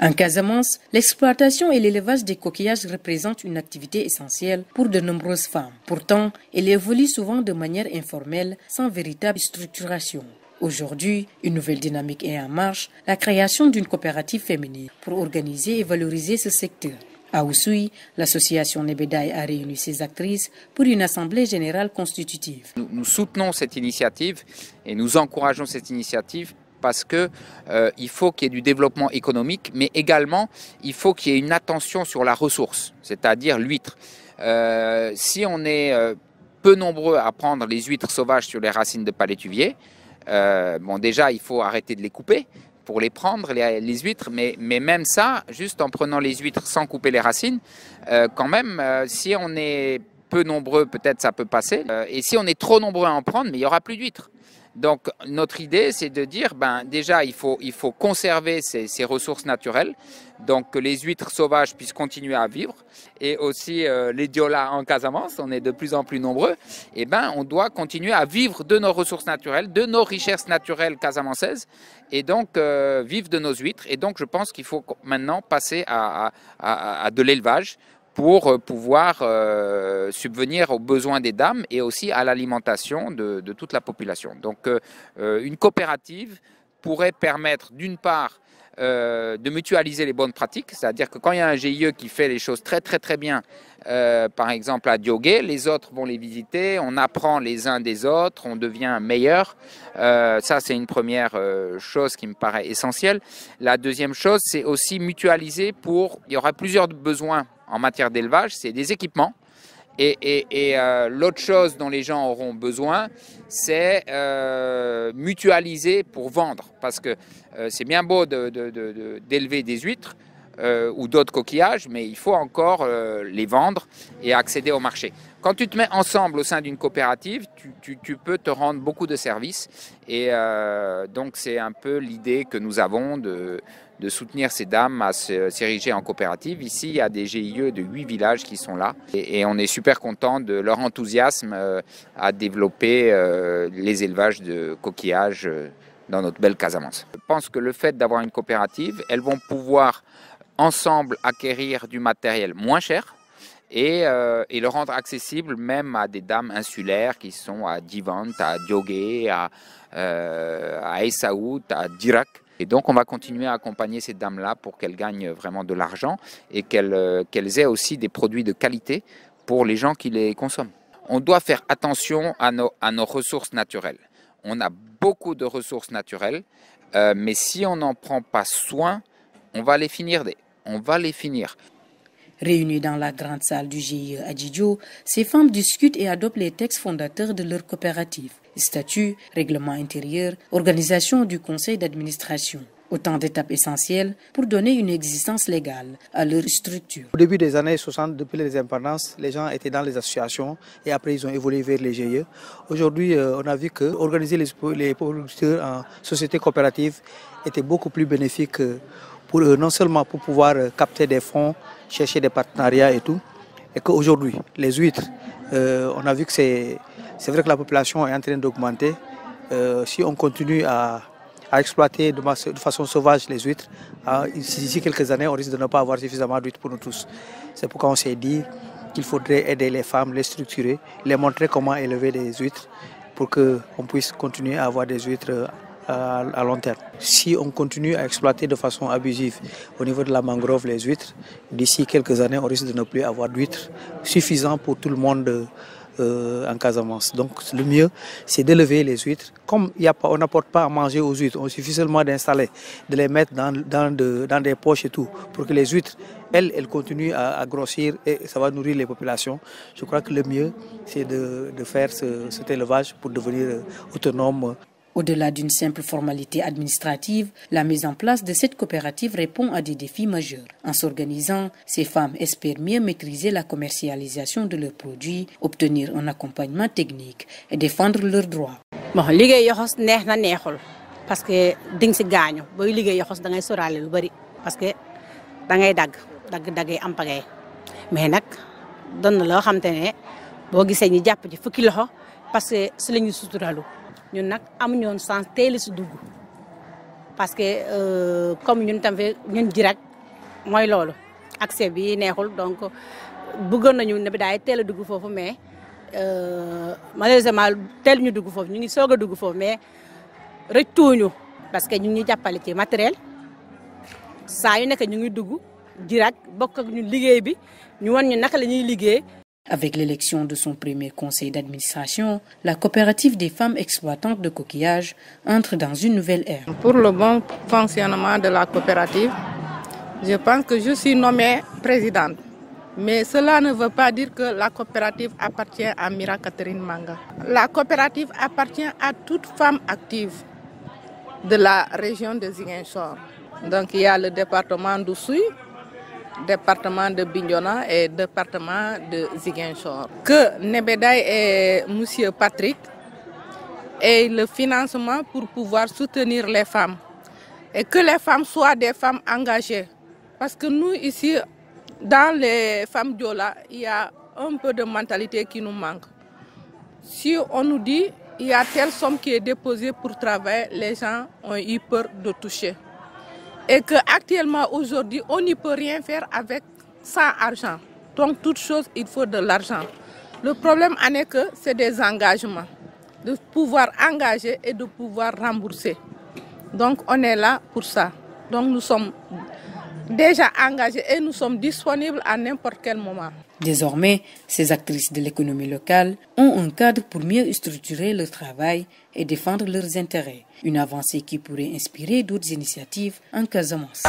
En Casamance, l'exploitation et l'élevage des coquillages représentent une activité essentielle pour de nombreuses femmes. Pourtant, elle évolue souvent de manière informelle, sans véritable structuration. Aujourd'hui, une nouvelle dynamique est en marche, la création d'une coopérative féminine pour organiser et valoriser ce secteur. À Oussouye, l'association Nebedaï a réuni ses actrices pour une assemblée générale constitutive. Nous soutenons cette initiative et nous encourageons cette initiative parce qu'il faut qu'il y ait du développement économique, mais également il faut qu'il y ait une attention sur la ressource, c'est-à-dire l'huître. Si on est peu nombreux à prendre les huîtres sauvages sur les racines de palétuvier, déjà il faut arrêter de les couper pour les prendre, les huîtres, mais même ça, juste en prenant les huîtres sans couper les racines, quand même, si on est peu nombreux, peut-être ça peut passer, et si on est trop nombreux à en prendre, mais il n'y aura plus d'huîtres. Donc notre idée, c'est de dire, déjà, il faut conserver ces ressources naturelles, donc que les huîtres sauvages puissent continuer à vivre, et aussi les diolas en Casamance, on est de plus en plus nombreux, et on doit continuer à vivre de nos ressources naturelles, de nos richesses naturelles casamançaises, et donc vivre de nos huîtres. Et donc je pense qu'il faut maintenant passer à de l'élevage, pour pouvoir subvenir aux besoins des dames et aussi à l'alimentation de toute la population. Donc une coopérative pourrait permettre d'une part de mutualiser les bonnes pratiques, c'est-à-dire que quand il y a un GIE qui fait les choses très bien, par exemple à Diogué, les autres vont les visiter, on apprend les uns des autres, on devient meilleur. Ça, c'est une première chose qui me paraît essentielle. La deuxième chose, c'est aussi mutualiser il y aura plusieurs besoins en matière d'élevage, c'est des équipements. Et l'autre chose dont les gens auront besoin, c'est mutualiser pour vendre. Parce que c'est bien beau d'élever des huîtres ou d'autres coquillages, mais il faut encore les vendre et accéder au marché. Quand tu te mets ensemble au sein d'une coopérative, tu peux te rendre beaucoup de services. Et donc c'est un peu l'idée que nous avons de soutenir ces dames à s'ériger en coopérative. Ici, il y a des GIE de 8 villages qui sont là et on est super content de leur enthousiasme à développer les élevages de coquillages dans notre belle Casamance. Je pense que le fait d'avoir une coopérative, elles vont pouvoir ensemble acquérir du matériel moins cher et le rendre accessible même à des dames insulaires qui sont à Divant, à Diogué, à Essaout, à Dirac. Et donc, on va continuer à accompagner ces dames-là pour qu'elles gagnent vraiment de l'argent et qu'elles aient aussi des produits de qualité pour les gens qui les consomment. On doit faire attention à nos ressources naturelles. On a beaucoup de ressources naturelles, mais si on n'en prend pas soin, on va les finir. Réunies dans la grande salle du GIE à Djidjo, ces femmes discutent et adoptent les textes fondateurs de leur coopérative. Statut, règlement intérieur, organisation du conseil d'administration. Autant d'étapes essentielles pour donner une existence légale à leur structure. Au début des années 60, depuis les indépendances, les gens étaient dans les associations et après ils ont évolué vers les GIE. Aujourd'hui, on a vu que organiser les producteurs en société coopérative était beaucoup plus bénéfique pour eux, non seulement pour pouvoir capter des fonds, chercher des partenariats et tout, et qu'aujourd'hui, les huîtres, on a vu que c'est vrai que la population est en train d'augmenter. Si on continue à exploiter de façon sauvage les huîtres, d'ici quelques années, on risque de ne pas avoir suffisamment d'huîtres pour nous tous. C'est pourquoi on s'est dit qu'il faudrait aider les femmes, les structurer, les montrer comment élever des huîtres pour qu'on puisse continuer à avoir des huîtres à long terme. Si on continue à exploiter de façon abusive au niveau de la mangrove les huîtres, d'ici quelques années, on risque de ne plus avoir d'huîtres suffisant pour tout le monde en Casamance. Donc le mieux, c'est d'élever les huîtres. Comme on n'apporte pas à manger aux huîtres, on suffit seulement d'installer, de les mettre dans des poches et tout, pour que les huîtres, elles continuent à grossir et ça va nourrir les populations. Je crois que le mieux, c'est de faire cet élevage pour devenir autonome. Au-delà d'une simple formalité administrative, la mise en place de cette coopérative répond à des défis majeurs. En s'organisant, ces femmes espèrent mieux maîtriser la commercialisation de leurs produits, obtenir un accompagnement technique et défendre leurs droits. Bon, liggéey yoxos neex na neexul parce que ding ci gañu boy liggéey yoxos da ngay soralé lu bari parce que da ngay dag am pagay mais nak don na lo xamantene bo gisé ñi japp ci fukki loxo parce que ci lañu suturalu ñun nak amuñu won sens teel ci dugg parce que comme ñun tam ñun Dirac mooy loolu accès bi neexul donc bëggoon nañu Nebedaay teel a dugg foofu mais malheureusement teel ñu dugg foofu ñu ngi soog a dugg foofu mais rëccuuñu parce que ñu ngi jàppale ci matériel saa yu nekk ñu ngi dugg direct bokk ak ñu liggéey bi ñu wan ñu naka la ñuy liggéey. Avec l'élection de son premier conseil d'administration, la coopérative des femmes exploitantes de coquillages entre dans une nouvelle ère. Pour le bon fonctionnement de la coopérative, je pense que je suis nommée présidente. Mais cela ne veut pas dire que la coopérative appartient à Mira Catherine Manga. La coopérative appartient à toute femme active de la région de Ziguinchor. Donc il y a le département d'Oussouye, département de Bignona et département de Ziguinchor. Que Nebedaay et M. Patrick aient le financement pour pouvoir soutenir les femmes et que les femmes soient des femmes engagées. Parce que nous ici, dans les femmes Diola, il y a un peu de mentalité qui nous manque. Si on nous dit il y a telle somme qui est déposée pour travailler, les gens ont eu peur de toucher. Et qu'actuellement, aujourd'hui, on n'y peut rien faire avec sans argent. Donc, toute chose, il faut de l'argent. Le problème en est que c'est des engagements, de pouvoir engager et de pouvoir rembourser. Donc, on est là pour ça. Donc, nous sommes déjà engagés et nous sommes disponibles à n'importe quel moment. Désormais, ces actrices de l'économie locale ont un cadre pour mieux structurer leur travail et défendre leurs intérêts. Une avancée qui pourrait inspirer d'autres initiatives en Casamance.